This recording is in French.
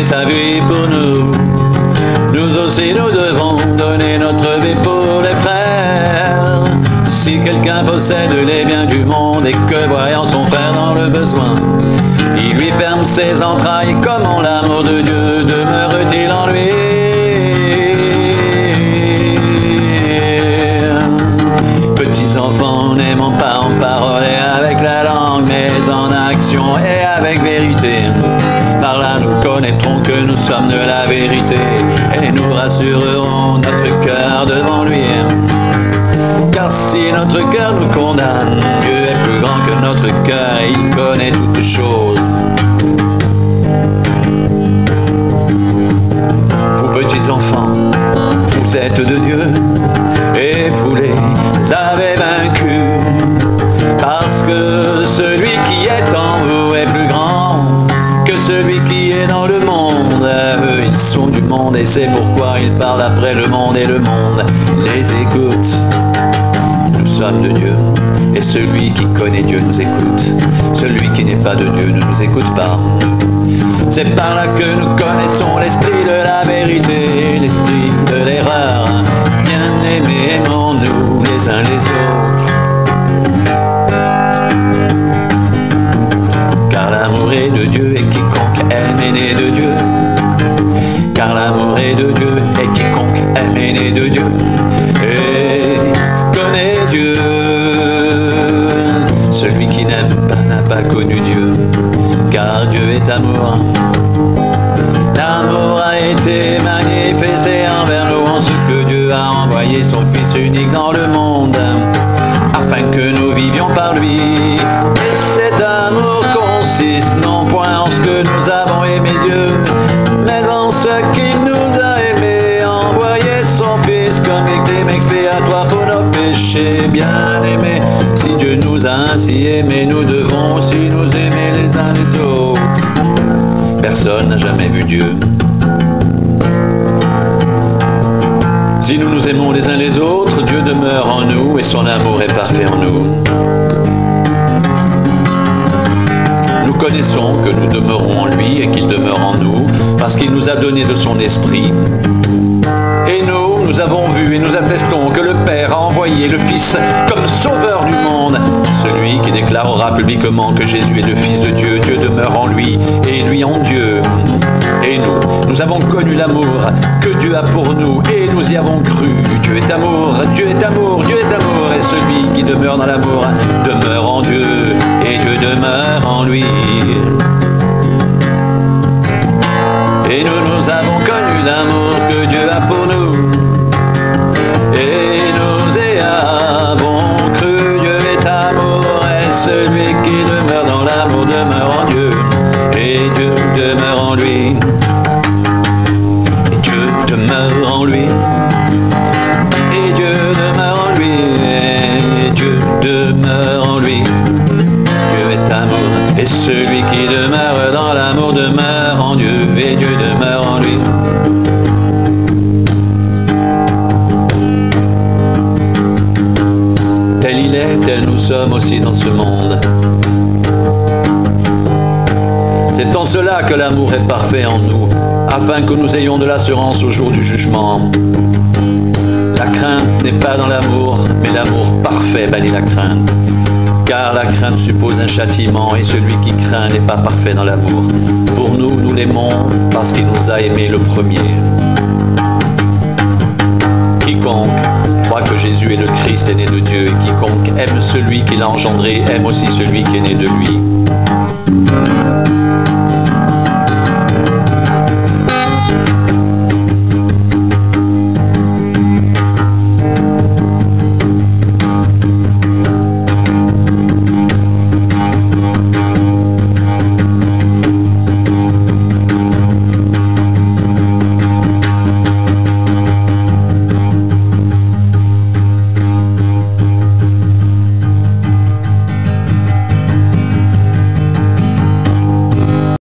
sa vie pour nous. Nous aussi nous devons donner notre vie pour les frères. Si quelqu'un possède les biens du monde et que voyant son frère dans le besoin, il lui ferme ses entrailles, comment l'amour de Dieu demeure-t-il en lui? Petits enfants, n'aimons pas en parole et avec la langue, mais en action et avec vérité. Par là nous connaîtrons que nous sommes de la vérité et nous rassurerons notre cœur devant lui. Car si notre cœur nous condamne, Dieu est plus grand que notre cœur et il connaît toutes choses. Vous petits enfants, vous êtes de Dieu et vous les avez vaincus, parce que celui qui est en vous est plus grand que celui qui est dans le monde. Eux, ils sont du monde et c'est pourquoi ils parlent après le monde et le monde les écoute. Nous sommes de Dieu et celui qui connaît Dieu nous écoute. Celui qui n'est pas de Dieu ne nous écoute pas. C'est par là que nous connaissons l'esprit de la vérité, l'esprit de l'erreur. Bien-aimés, aimons-nous les uns les autres. Car l'amour est de Dieu et quiconque aime est né de Dieu. Car l'amour est de Dieu et quiconque aime est né de Dieu. Et connaît Dieu. Celui qui n'aime pas n'a pas connu Dieu, car Dieu est amour. L'amour a été manifesté envers nous en ce que Dieu a envoyé son Fils unique dans le monde, afin que nous vivions par lui. Et cet amour consiste non point en ce que nous avons aimé Dieu, mais en ce qu'il nous a aimés, envoyé son Fils comme victime expiatoire pour nos péchés. Bien-aimés, si Dieu nous a ainsi aimés, nous devons aussi nous aimer les uns les autres. Personne n'a jamais vu Dieu. Si nous nous aimons les uns les autres, Dieu demeure en nous et son amour est parfait en nous. Nous connaissons que nous demeurons en lui et qu'il demeure en nous, parce qu'il nous a donné de son esprit. Et nous avons vu et nous attestons que le Père a envoyé le Fils comme sauveur du monde, celui qui déclarera publiquement que Jésus est le Fils de Dieu. Dieu demeure en lui et lui en Dieu. Et nous avons connu l'amour que Dieu a pour nous et nous y avons cru. Dieu est amour, Dieu est amour, Dieu est amour, et celui qui demeure dans l'amour demeure en Dieu et Dieu demeure en lui. Et nous avons connu l'amour que Dieu a pour nous. Et nous y avons cru. Dieu est amour et celui qui demeure dans l'amour demeure en Dieu et Dieu demeure en lui. Et Dieu demeure en lui. Et Dieu demeure en lui. Et Dieu demeure en lui. Dieu est amour et celui qui demeure dans l'amour demeure en Dieu et Dieu demeure en lui. Tel il est, tel nous sommes aussi dans ce monde. C'est en cela que l'amour est parfait en nous, afin que nous ayons de l'assurance au jour du jugement. La crainte n'est pas dans l'amour, mais l'amour parfait bannit la crainte. Car la crainte suppose un châtiment, et celui qui craint n'est pas parfait dans l'amour. Pour nous, nous l'aimons parce qu'il nous a aimés le premier. Quiconque croit que Jésus est le Christ est né de Dieu, et quiconque aime celui qui l'a engendré aime aussi celui qui est né de lui.